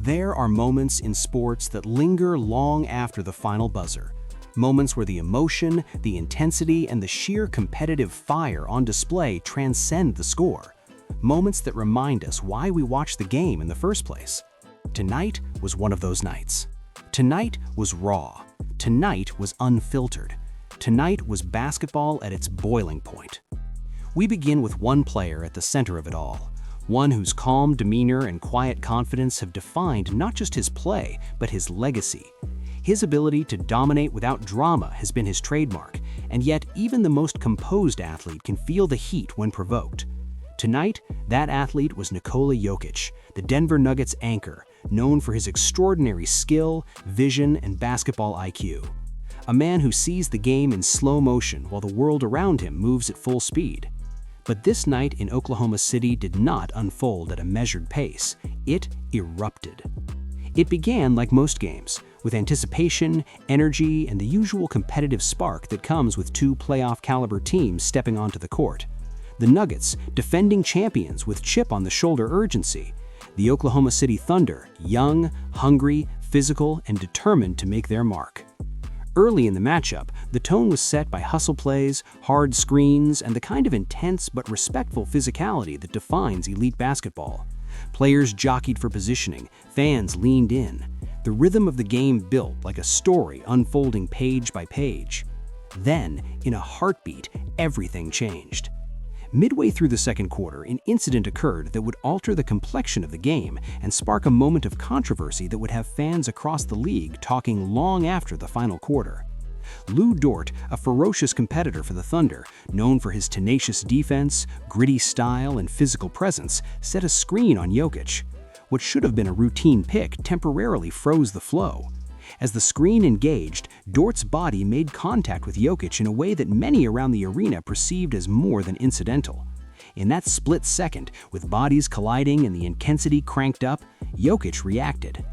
There are moments in sports that linger long after the final buzzer. Moments where the emotion, the intensity, and the sheer competitive fire on display transcend the score. Moments that remind us why we watch the game in the first place. Tonight was one of those nights. Tonight was raw. Tonight was unfiltered. Tonight was basketball at its boiling point. We begin with one player at the center of it all. One whose calm demeanor and quiet confidence have defined not just his play, but his legacy. His ability to dominate without drama has been his trademark, and yet even the most composed athlete can feel the heat when provoked. Tonight, that athlete was Nikola Jokic, the Denver Nuggets anchor, known for his extraordinary skill, vision, and basketball IQ. A man who sees the game in slow motion while the world around him moves at full speed. But this night in Oklahoma City did not unfold at a measured pace. It erupted. It began like most games, with anticipation, energy, and the usual competitive spark that comes with two playoff-caliber teams stepping onto the court. The Nuggets, defending champions with chip on the shoulder urgency. The Oklahoma City Thunder, young, hungry, physical, and determined to make their mark. Early in the matchup, the tone was set by hustle plays, hard screens, and the kind of intense but respectful physicality that defines elite basketball. Players jockeyed for positioning, fans leaned in. The rhythm of the game built like a story unfolding page by page. Then, in a heartbeat, everything changed. Midway through the second quarter, an incident occurred that would alter the complexion of the game and spark a moment of controversy that would have fans across the league talking long after the final quarter. Lu Dort, a ferocious competitor for the Thunder, known for his tenacious defense, gritty style, and physical presence, set a screen on Jokic. What should have been a routine pick temporarily froze the flow. As the screen engaged, Dort's body made contact with Jokic in a way that many around the arena perceived as more than incidental. In that split second, with bodies colliding and the intensity cranked up, Jokic reacted.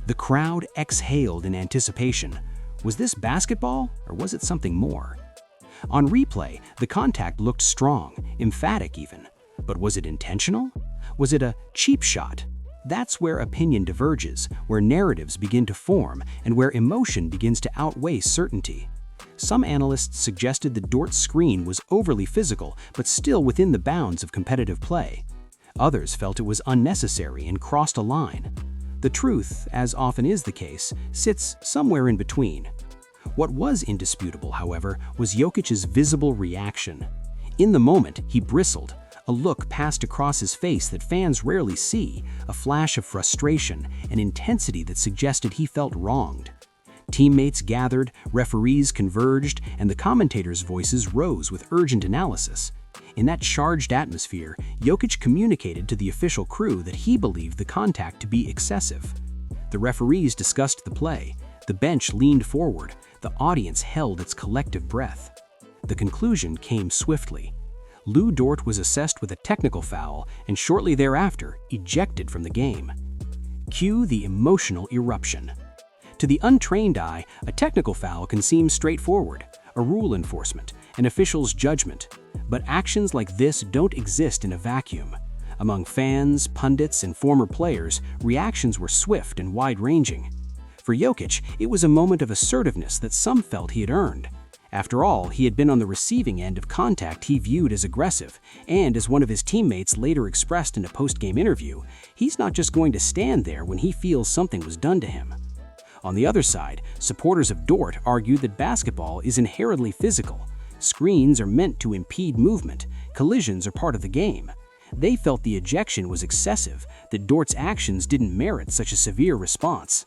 The crowd exhaled in anticipation. Was this basketball, or was it something more? On replay, the contact looked strong, emphatic even. But was it intentional? Was it a cheap shot? That's where opinion diverges, where narratives begin to form, and where emotion begins to outweigh certainty. Some analysts suggested that Dort's screen was overly physical, but still within the bounds of competitive play. Others felt it was unnecessary and crossed a line. The truth, as often is the case, sits somewhere in between. What was indisputable, however, was Jokic's visible reaction. In the moment, he bristled. A look passed across his face that fans rarely see, a flash of frustration, an intensity that suggested he felt wronged. Teammates gathered, referees converged, and the commentators' voices rose with urgent analysis. In that charged atmosphere, Jokic communicated to the official crew that he believed the contact to be excessive. The referees discussed the play. The bench leaned forward. The audience held its collective breath. The conclusion came swiftly. Lu Dort was assessed with a technical foul and shortly thereafter ejected from the game. Cue the emotional eruption. To the untrained eye, a technical foul can seem straightforward, a rule enforcement, an official's judgment. But actions like this don't exist in a vacuum. Among fans, pundits, and former players, reactions were swift and wide-ranging. For Jokic, it was a moment of assertiveness that some felt he had earned. After all, he had been on the receiving end of contact he viewed as aggressive, and as one of his teammates later expressed in a post-game interview, he's not just going to stand there when he feels something was done to him. On the other side, supporters of Dort argued that basketball is inherently physical. Screens are meant to impede movement. Collisions are part of the game. They felt the ejection was excessive, that Dort's actions didn't merit such a severe response.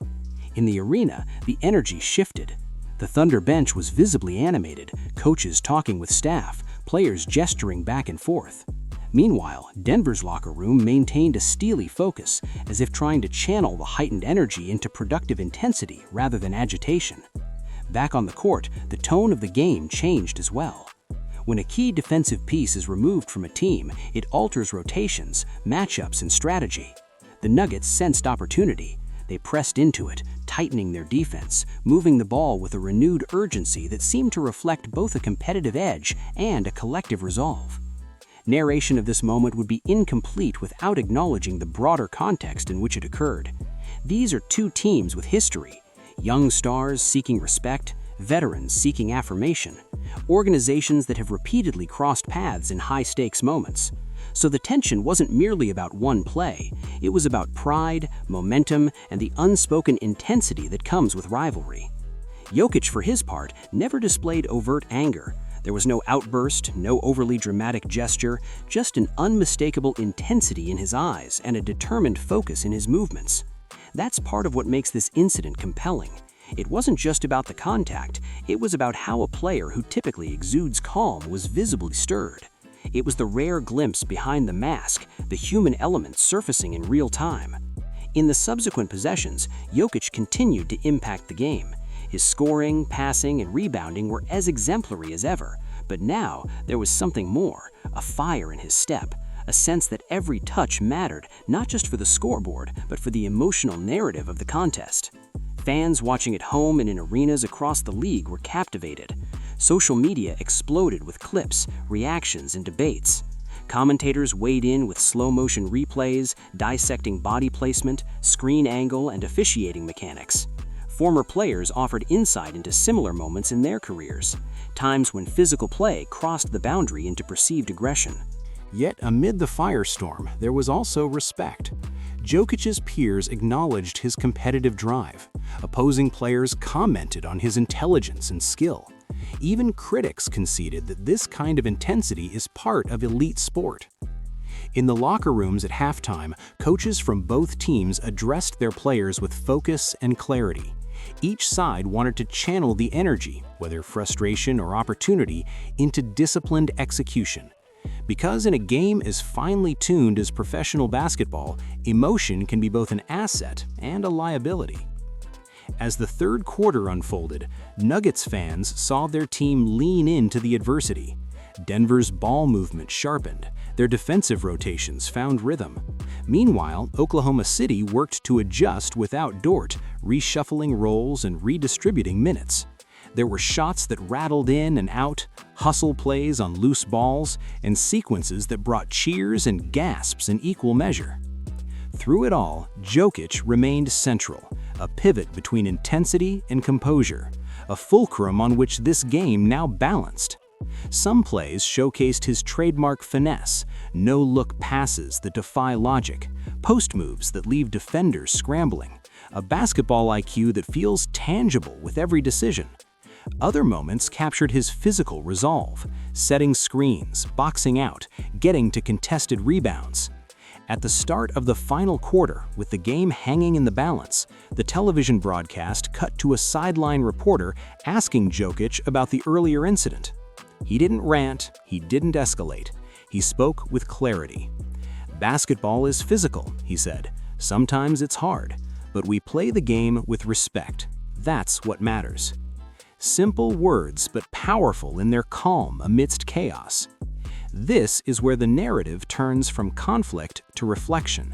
In the arena, the energy shifted. The Thunder bench was visibly animated, coaches talking with staff, players gesturing back and forth. Meanwhile, Denver's locker room maintained a steely focus, as if trying to channel the heightened energy into productive intensity rather than agitation. Back on the court, the tone of the game changed as well. When a key defensive piece is removed from a team, it alters rotations, matchups, and strategy. The Nuggets sensed opportunity. They pressed into it, tightening their defense, moving the ball with a renewed urgency that seemed to reflect both a competitive edge and a collective resolve. Narration of this moment would be incomplete without acknowledging the broader context in which it occurred. These are two teams with history, young stars seeking respect, veterans seeking affirmation, organizations that have repeatedly crossed paths in high-stakes moments. So the tension wasn't merely about one play, it was about pride, momentum, and the unspoken intensity that comes with rivalry. Jokic, for his part, never displayed overt anger. There was no outburst, no overly dramatic gesture, just an unmistakable intensity in his eyes and a determined focus in his movements. That's part of what makes this incident compelling. It wasn't just about the contact, it was about how a player who typically exudes calm was visibly stirred. It was the rare glimpse behind the mask, the human element surfacing in real time. In the subsequent possessions, Jokic continued to impact the game. His scoring, passing, and rebounding were as exemplary as ever, but now there was something more, a fire in his step, a sense that every touch mattered, not just for the scoreboard, but for the emotional narrative of the contest. Fans watching at home and in arenas across the league were captivated. Social media exploded with clips, reactions, and debates. Commentators weighed in with slow-motion replays, dissecting body placement, screen angle, and officiating mechanics. Former players offered insight into similar moments in their careers, times when physical play crossed the boundary into perceived aggression. Yet amid the firestorm, there was also respect. Jokic's peers acknowledged his competitive drive. Opposing players commented on his intelligence and skill. Even critics conceded that this kind of intensity is part of elite sport. In the locker rooms at halftime, coaches from both teams addressed their players with focus and clarity. Each side wanted to channel the energy, whether frustration or opportunity, into disciplined execution. Because in a game as finely tuned as professional basketball, emotion can be both an asset and a liability. As the third quarter unfolded, Nuggets fans saw their team lean into the adversity. Denver's ball movement sharpened, their defensive rotations found rhythm. Meanwhile, Oklahoma City worked to adjust without Dort, reshuffling roles and redistributing minutes. There were shots that rattled in and out, hustle plays on loose balls, and sequences that brought cheers and gasps in equal measure. Through it all, Jokic remained central, a pivot between intensity and composure, a fulcrum on which this game now balanced. Some plays showcased his trademark finesse, no-look passes that defy logic, post moves that leave defenders scrambling, a basketball IQ that feels tangible with every decision. Other moments captured his physical resolve, setting screens, boxing out, getting to contested rebounds. At the start of the final quarter, with the game hanging in the balance, the television broadcast cut to a sideline reporter asking Jokic about the earlier incident. He didn't rant, he didn't escalate. He spoke with clarity. "Basketball is physical," he said. "Sometimes it's hard, but we play the game with respect. That's what matters." Simple words, but powerful in their calm amidst chaos. This is where the narrative turns from conflict to reflection.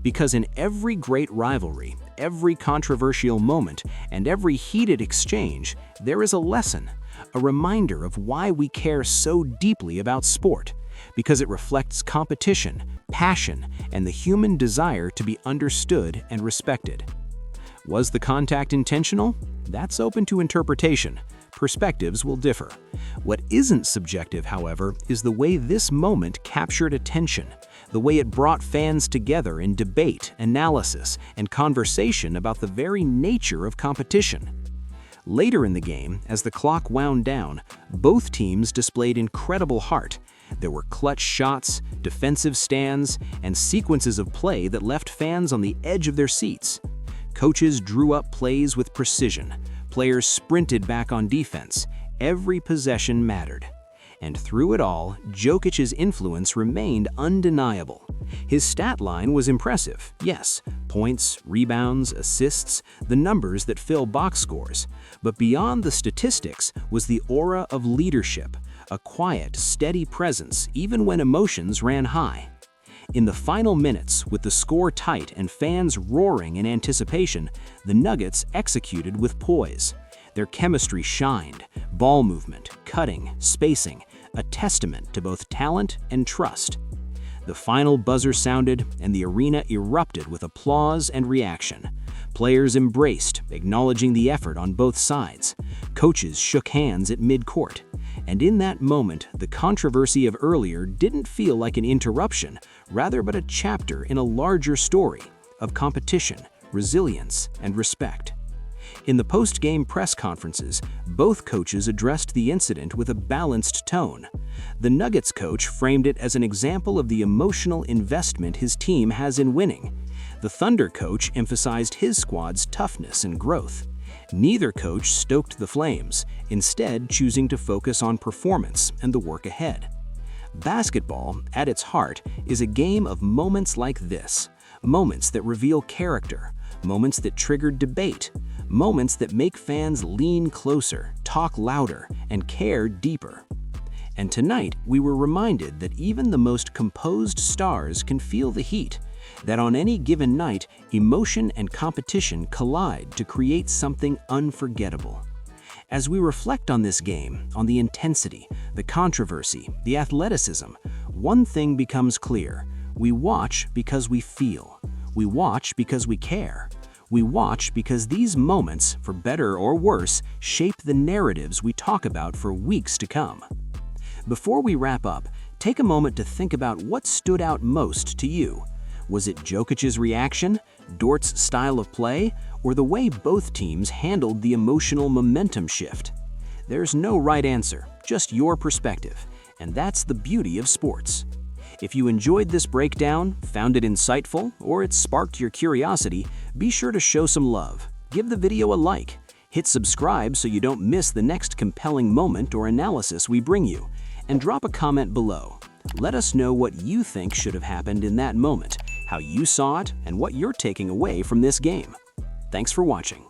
Because in every great rivalry, every controversial moment, and every heated exchange, there is a lesson, a reminder of why we care so deeply about sport, because it reflects competition, passion, and the human desire to be understood and respected. Was the contact intentional? That's open to interpretation. Perspectives will differ. What isn't subjective, however, is the way this moment captured attention, the way it brought fans together in debate, analysis, and conversation about the very nature of competition. Later in the game, as the clock wound down, both teams displayed incredible heart. There were clutch shots, defensive stands, and sequences of play that left fans on the edge of their seats. Coaches drew up plays with precision. Players sprinted back on defense. Every possession mattered. And through it all, Jokic's influence remained undeniable. His stat line was impressive, yes, points, rebounds, assists, the numbers that fill box scores. But beyond the statistics was the aura of leadership, a quiet, steady presence even when emotions ran high. In the final minutes, with the score tight and fans roaring in anticipation, the Nuggets executed with poise. Their chemistry shined, ball movement, cutting, spacing, a testament to both talent and trust. The final buzzer sounded, and the arena erupted with applause and reaction. Players embraced, acknowledging the effort on both sides. Coaches shook hands at mid-court. And in that moment, the controversy of earlier didn't feel like an interruption, rather but a chapter in a larger story of competition, resilience, and respect. In the post-game press conferences, both coaches addressed the incident with a balanced tone. The Nuggets coach framed it as an example of the emotional investment his team has in winning. The Thunder coach emphasized his squad's toughness and growth. Neither coach stoked the flames, instead choosing to focus on performance and the work ahead. Basketball, at its heart, is a game of moments like this. Moments that reveal character, moments that trigger debate, moments that make fans lean closer, talk louder, and care deeper. And tonight, we were reminded that even the most composed stars can feel the heat, that on any given night, emotion and competition collide to create something unforgettable. As we reflect on this game, on the intensity, the controversy, the athleticism, one thing becomes clear. We watch because we feel. We watch because we care. We watch because these moments, for better or worse, shape the narratives we talk about for weeks to come. Before we wrap up, take a moment to think about what stood out most to you. Was it Jokic's reaction, Dort's style of play, or the way both teams handled the emotional momentum shift? There's no right answer, just your perspective, and that's the beauty of sports. If you enjoyed this breakdown, found it insightful, or it sparked your curiosity, be sure to show some love. Give the video a like. Hit subscribe so you don't miss the next compelling moment or analysis we bring you. And drop a comment below. Let us know what you think should have happened in that moment, how you saw it, and what you're taking away from this game. Thanks for watching.